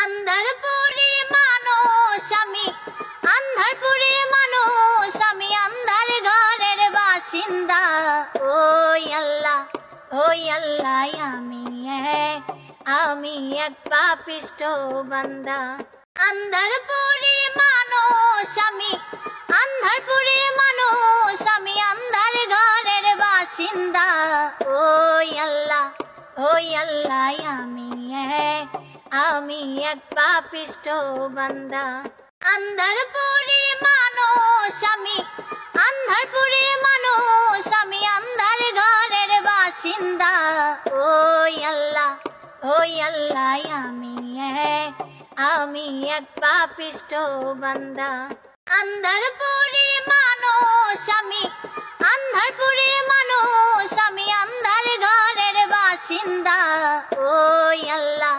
আন্ধারপুরের মানুষ আমি, আন্ধারপুরের মানুষ আমি, আন্ধার ঘরের বাসিন্দা। ওই আল্লাহ আমি এক পাপিষ্ঠ বান্দা। আন্ধারপুরের মানুষ আমি, আন্ধারপুরের মানুষ আমি, আন্ধার ঘরের বাসিন্দা। ওই আল্লাহ আমি এক পাপিষ্ঠ বান্দা। আন্ধারপুরের মানুষ আমি, আন্ধারপুরের মানুষ আমি, আন্ধার ঘরের বাসিন্দা। ওই আল্লাহ আমি এক পাপিষ্ঠ বান্দা। আন্ধারপুরের মানুষ আমি, আন্ধারপুরের মানুষ আমি, আন্ধার ঘরের বাসিন্দা। ওই আল্লাহ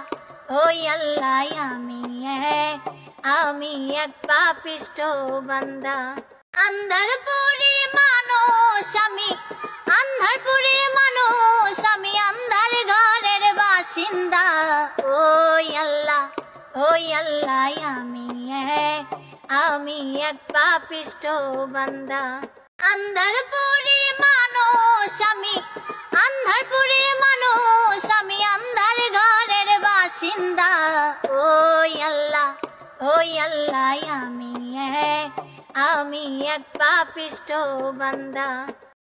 আমি এক পাপিষ্ঠ বান্দা। আন্ধারপুরের মানুষ আমি, আন্ধারপুরের মানুষ আমি, আন্ধার ঘরের বাসিন্দা। ওই আল্লাহ আমি এক পাপিষ্ঠ বান্দা। আন্ধারপুরের মানুষ আমি, আন্ধারপুরের মানুষ আমি, আন্ধার ঘরের বাসিন্দা। ওই আল্লাহ আমি এক পাপিষ্ঠ বান্দা।